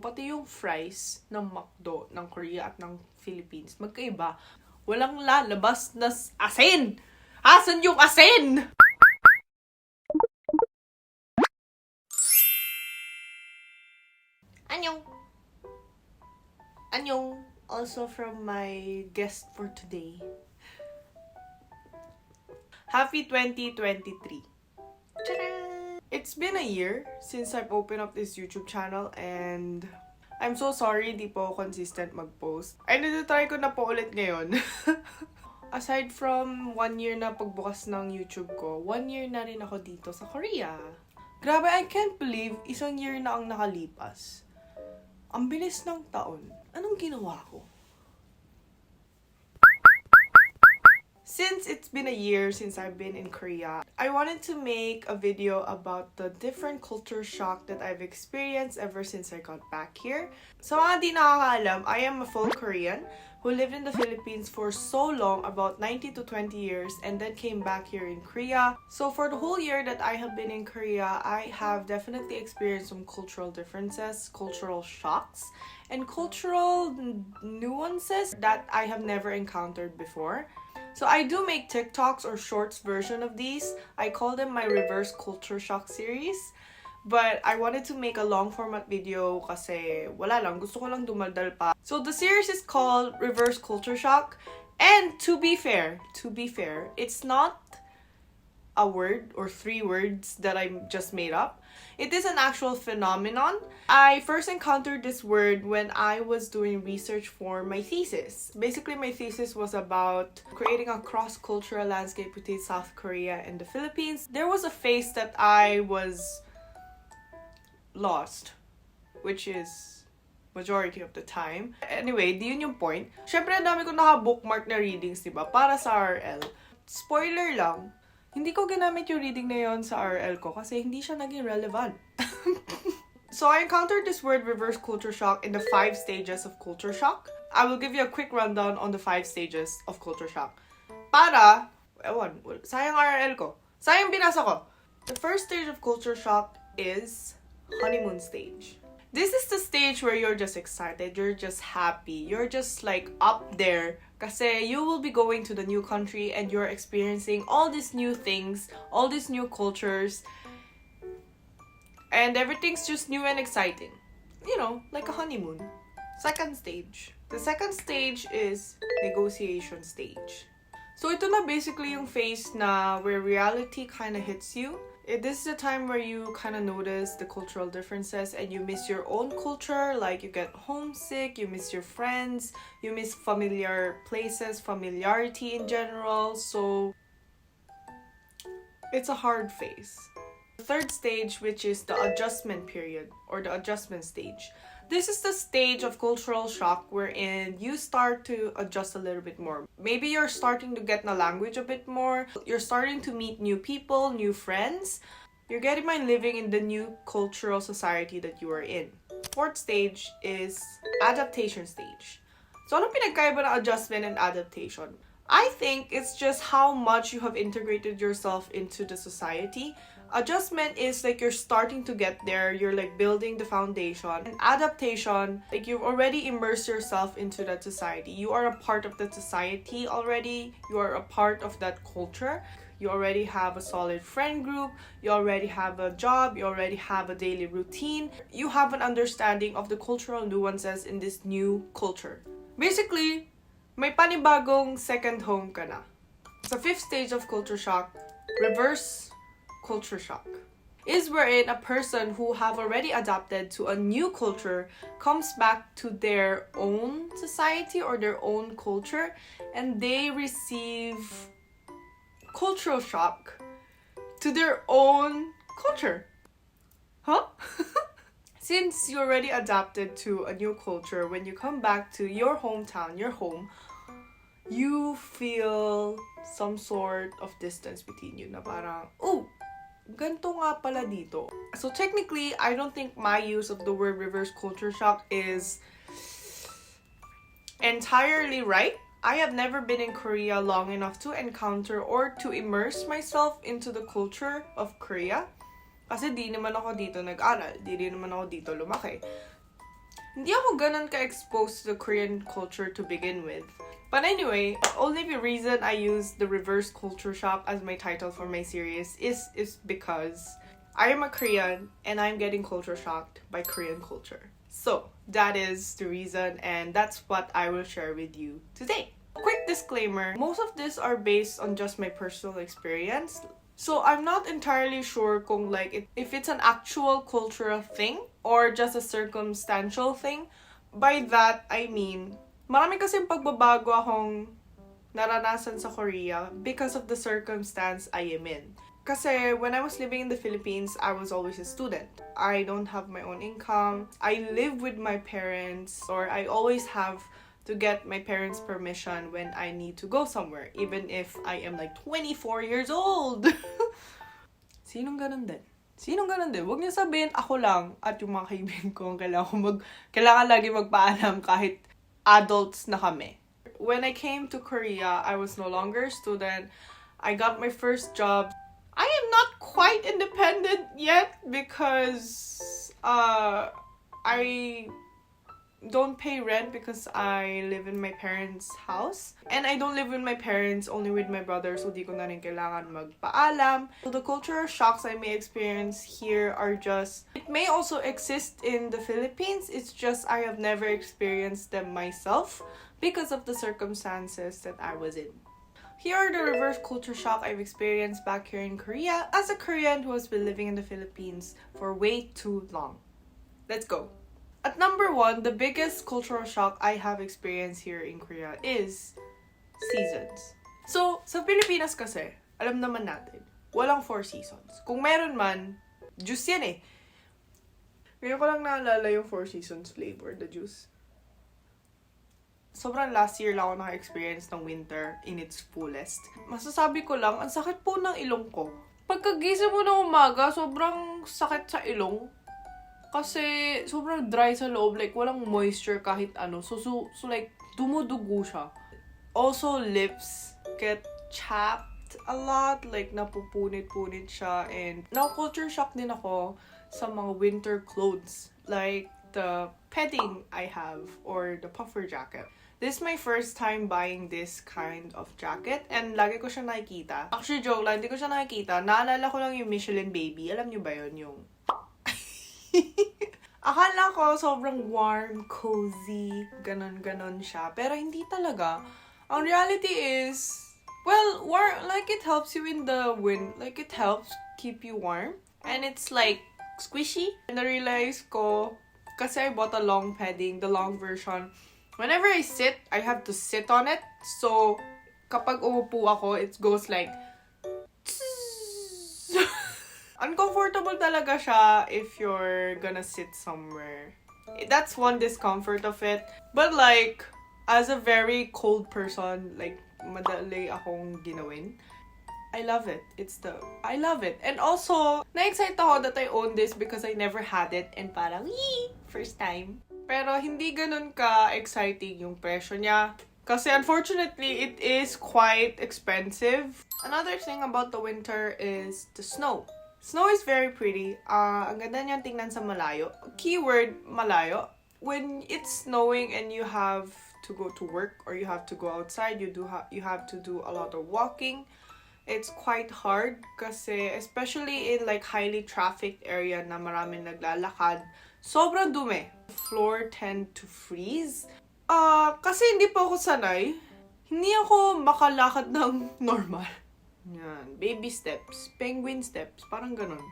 Pati yung fries ng McDo ng Korea at ng Philippines, magkaiba. Walang lalabas na asin! Asan yung asin? Annyeong! Annyeong! Also from my guest for today. Happy 2023! Ta-da! It's been a year since I've opened up this YouTube channel and I'm so sorry di po consistent mag-post. Ay, natitry ko na po ulit ngayon. Aside from 1 year na pagbukas ng YouTube ko, 1 year na rin ako dito sa Korea. Grabe, I can't believe 1 year na ang nakalipas. Ang bilis ng taon. Anong ginawa ko? Since it's been a year since I've been in Korea, I wanted to make a video about the different culture shock that I've experienced ever since I got back here. Sa mga di nakakaalam, I am a full Korean who lived in the Philippines for so long, about 19 to 20 years, and then came back here in Korea. So for the whole year that I have been in Korea, I have definitely experienced some cultural differences, cultural shocks, and cultural nuances that I have never encountered before. So I do make TikToks or shorts version of these. I call them my reverse culture shock series. But I wanted to make a long format video kasi wala lang, gusto ko lang dumaldal pa. So the series is called Reverse Culture Shock. And to be fair, it's not a word or 3 words that I just made up. It is an actual phenomenon. I first encountered this word when I was doing research for my thesis. Basically, my thesis was about creating a cross-cultural landscape between South Korea and the Philippines. There was a phase that I was lost, which is majority of the time. Anyway, di yun yung point. Syempre, ang dami ko naka-bookmark na readings, diba? Para sa RL. Spoiler lang, hindi ko ginamit yung reading na yon sa RL ko kasi hindi siya naging relevant. So I encountered this word reverse culture shock in the 5 stages of culture shock. I will give you a quick rundown on the 5 stages of culture shock. Para, sayang RL ko. Sayang binasa ko. The first stage of culture shock is honeymoon stage. This is the stage where you're just excited, you're just happy, you're just like up there kasi you will be going to the new country and you're experiencing all these new things, all these new cultures, and everything's just new and exciting. You know, like a honeymoon. Second stage. The second stage is negotiation stage. So ito na basically yung phase na where reality kind of hits you. This is a time where you kind of notice the cultural differences and you miss your own culture, like you get homesick, you miss your friends, you miss familiar places, familiarity in general, so it's a hard phase. The third stage, which is the adjustment period or the adjustment stage. This is the stage of cultural shock wherein you start to adjust a little bit more. Maybe you're starting to get the language a bit more. You're starting to meet new people, new friends. You're getting by living in the new cultural society that you are in. Fourth stage is adaptation stage. So ano pinagkaiba ng adjustment and adaptation? I think it's just how much you have integrated yourself into the society. Adjustment is like you're starting to get there, you're like building the foundation. And adaptation, like you've already immersed yourself into that society. You are a part of that society already. You are a part of that culture. You already have a solid friend group. You already have a job. You already have a daily routine. You have an understanding of the cultural nuances in this new culture. Basically, may panibagong second home ka na. Sa fifth stage of culture shock, reverse culture shock, is wherein a person who have already adapted to a new culture comes back to their own society or their own culture and they receive cultural shock to their own culture. Huh? Since you already adapted to a new culture, when you come back to your hometown, your home, you feel some sort of distance between you na parang, oh, ganito nga pala dito. So technically, I don't think my use of the word reverse culture shock is entirely right. I have never been in Korea long enough to encounter or to immerse myself into the culture of Korea. Kasi di naman ako dito nag-aral, di naman ako dito lumaki. hindi ako ganun ka-exposed to the Korean culture to begin with. But anyway, the only reason I use the reverse culture shock as my title for my series is because I am a Korean and I'm getting culture shocked by Korean culture. So that is the reason, and that's what I will share with you today. Quick disclaimer, most of this are based on just my personal experience. So I'm not entirely sure kung if it's an actual cultural thing or just a circumstantial thing. By that, I mean, marami kasing pagbabago akong naranasan sa Korea because of the circumstance I am in. Kasi when I was living in the Philippines, I was always a student. I don't have my own income. I live with my parents, or I always have to get my parents' permission when I need to go somewhere, even if I am 24 years old. Sinong ganun din? Huwag niyo sabihin ako lang at yung mga kaibigan ko kailangan lagi magpaalam kahit adults na kami. When I came to Korea, I was no longer a student. I got my first job. I am not quite independent yet because I don't pay rent because I live in my parents' house. And I don't live with my parents, only with my brother, so di ko na rin kailangan magpaalam. So the cultural shocks I may experience here are just, it may also exist in the Philippines, it's just I have never experienced them myself because of the circumstances that I was in. Here are the reverse culture shock I've experienced back here in Korea as a Korean who has been living in the Philippines for way too long. Let's go. At number 1, the biggest cultural shock I have experienced here in Korea is seasons. So, sa Pilipinas kasi, alam naman natin, walang 4 seasons. Kung meron man, juice yan eh. Ngayon ko lang naalala yung 4 seasons flavor, the juice. Sobrang last year lang ako naka-experience ng winter in its fullest. Masasabi ko lang, ang sakit po ng ilong ko. Pagkagising mo ng umaga, sobrang sakit sa ilong. Kasi sobrang dry sa loob, walang moisture kahit ano. So dumudugo siya. Also, lips get chapped a lot. Napupunit-punit siya. And na-culture shock din ako sa mga winter clothes. Like the padding I have or the puffer jacket. This is my first time buying this kind of jacket and lagi ko siya nakikita. Actually, joke lang, hindi ko siya nakikita. Naalala ko lang yung Michelin Baby. Alam niyo ba yun? Yung akala ko sobrang warm, cozy, ganon siya. Pero hindi talaga. Ang reality is, well, warm, it helps you in the wind. It helps keep you warm. And it's squishy. And na-realize ko, kasi I bought a long padding, the long version. Whenever I sit, I have to sit on it. So, kapag umupo ako, it goes uncomfortable talaga siya if you're gonna sit somewhere. That's one discomfort of it. But as a very cold person, madali akong ginawin. I love it. I love it. And also, na-excite ako that I own this because I never had it and parang, first time. Pero hindi ganun ka-exciting yung presyo niya. Kasi unfortunately, it is quite expensive. Another thing about the winter is the snow. Snow is very pretty. Ang ganda niyang tingnan sa malayo. Keyword, malayo. When it's snowing and you have to go to work or you have to go outside, you have to do a lot of walking. It's quite hard kasi especially in highly trafficked area na maraming naglalakad, sobrang dumi. Floor tend to freeze. Kasi hindi po ako sanay. Hindi ako makalakad ng normal. Yan. Baby steps. Penguin steps. Parang ganun.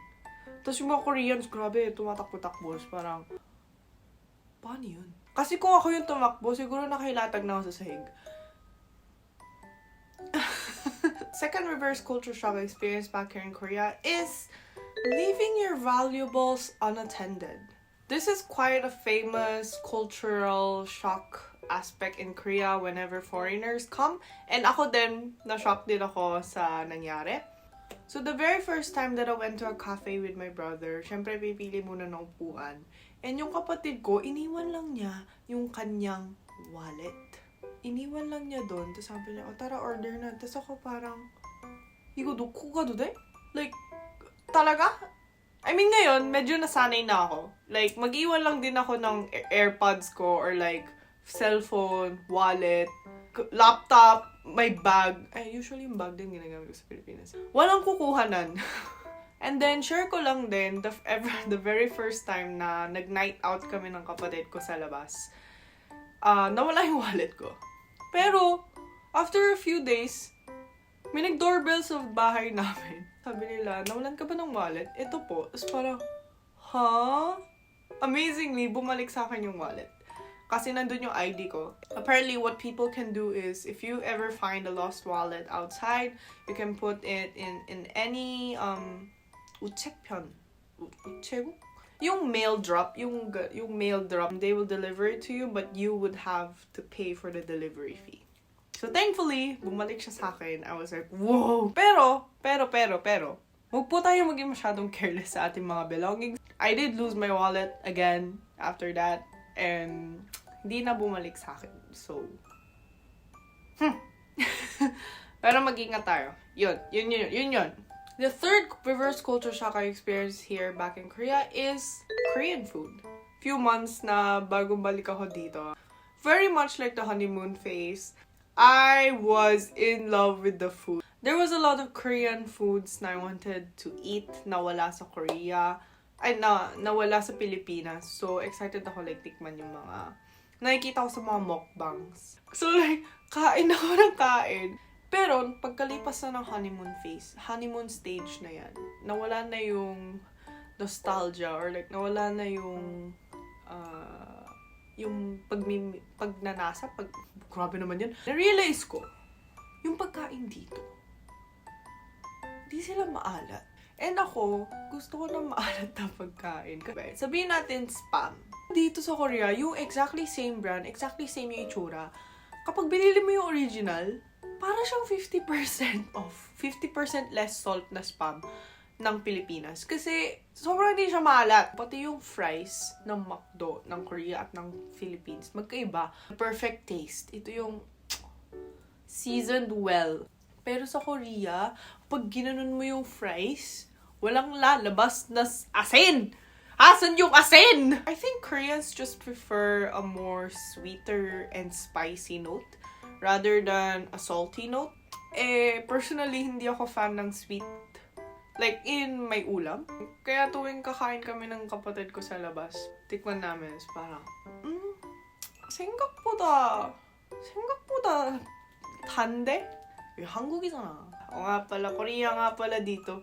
Tapos yung mga Koreans, grabe, tumatakbo-takbo. Parang, paano yun? Kasi kung ako yung tumakbo, siguro nakahilatag na ako sa sahig. Second reverse culture shock experience back here in Korea is leaving your valuables unattended. This is quite a famous cultural shock aspect in Korea whenever foreigners come. And ako din, na-shock din ako sa nangyari. So the very first time that I went to a cafe with my brother, syempre pipili muna ng upuan. And yung kapatid ko, iniwan lang niya yung kanyang wallet. Iniwan lang niya doon. Tapos sabi niya, tara, order na. Tapos ako parang, 이거 놓고 가도 돼? Talaga? I mean, ngayon, medyo nasanay na ako. Like, mag-iwan lang din ako ng AirPods ko or like, cellphone, wallet, laptop, my bag. Ay, usually yung bag din ginagamit ko sa Pilipinas. Walang kukuhanan. And then, share ko lang din the very first time na nag-night out kami ng kapatid ko sa labas. Nawala yung wallet ko. Pero, after a few days, may nag-doorbell sa bahay namin. Sabi nila, nawalan ka ba ng wallet? Ito po. Tapos parang, huh? Amazingly, bumalik sa akin yung wallet. Kasi nandun yung ID ko. Apparently, what people can do is, if you ever find a lost wallet outside, you can put it in any, 우체편. 우체국? Yung mail drop, yung mail drop, they will deliver it to you, but you would have to pay for the delivery fee. So, thankfully, bumalik siya sa akin. I was like, whoa! Pero, huwag po tayo maging masyadong careless sa ating mga belongings. I did lose my wallet again after that. And, hindi na bumalik sa akin. So, pero mag-ingat tayo. Yun. The third reverse culture shock I experienced here back in Korea is Korean food. Few months na bagong balik ako dito. Very much like the honeymoon phase. I was in love with the food. There was a lot of Korean foods na I wanted to eat na wala sa Korea. Ay, nawala sa Pilipinas. So, excited ako like tikman yung mga nakikita ko sa mga mukbangs. So, like, kain ako ng kain. Pero, pagkalipas na ng honeymoon stage na yan, nawala na yung nostalgia or like, nawala na yung pagnanasa, grabe naman yun. Na-realize ko, yung pagkain dito, hindi sila maalat. And ako, gusto ko na maalat na pagkain. Sabihin natin spam. Dito sa Korea, yung exactly same brand, exactly same yung itsura, kapag binili mo yung original, para siyang 50% off. 50% less salt na spam ng Pilipinas. Kasi, sobrang hindi siya maalat. Pati yung fries ng McDo, ng Korea at ng Philippines, magkaiba. Perfect taste. Ito yung seasoned well. Pero sa Korea, pag ginanon mo yung fries, walang lalabas na asin! Asan yung asin? I think Koreans just prefer a more sweeter and spicy note rather than a salty note. Personally, hindi ako fan ng sweet. Like, in may ulam. Kaya tuwing kakain kami ng kapatid ko sa labas, tikman namin, is parang, 생각보다 단데? 한국이잖아. O nga pala, Korea nga pala dito.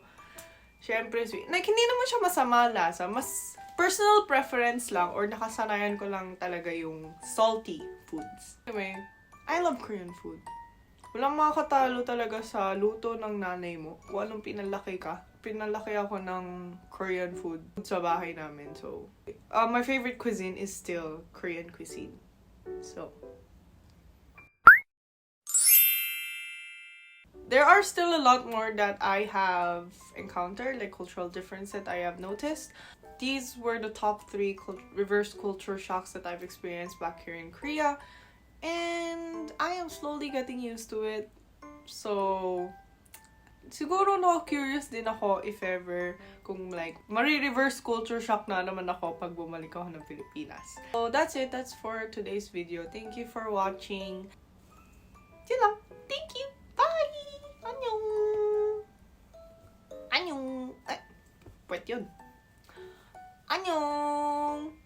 Siyempre, sweet. Like, hindi naman siya masama lasa. Mas personal preference lang or nakasanayan ko lang talaga yung salty foods. Anyway, I love Korean food. Walang makakatalo talaga sa luto ng nanay mo. Kung anong pinalaki ka. Pinalaki ako ng Korean food sa bahay namin. So, my favorite cuisine is still Korean cuisine. So, there are still a lot more that I have encountered, like cultural difference that I have noticed. These were the top 3 reverse culture shocks that I've experienced back here in Korea. And I am slowly getting used to it. So, siguro curious din ako if ever kung like mari-reverse culture shock na naman ako pag bumalik ako ng Pilipinas. So, that's it. That's for today's video. Thank you for watching. Yun lang. Thank you. Bye! Annyeong! Annyeong! Ay, pwede yun. Annyeong!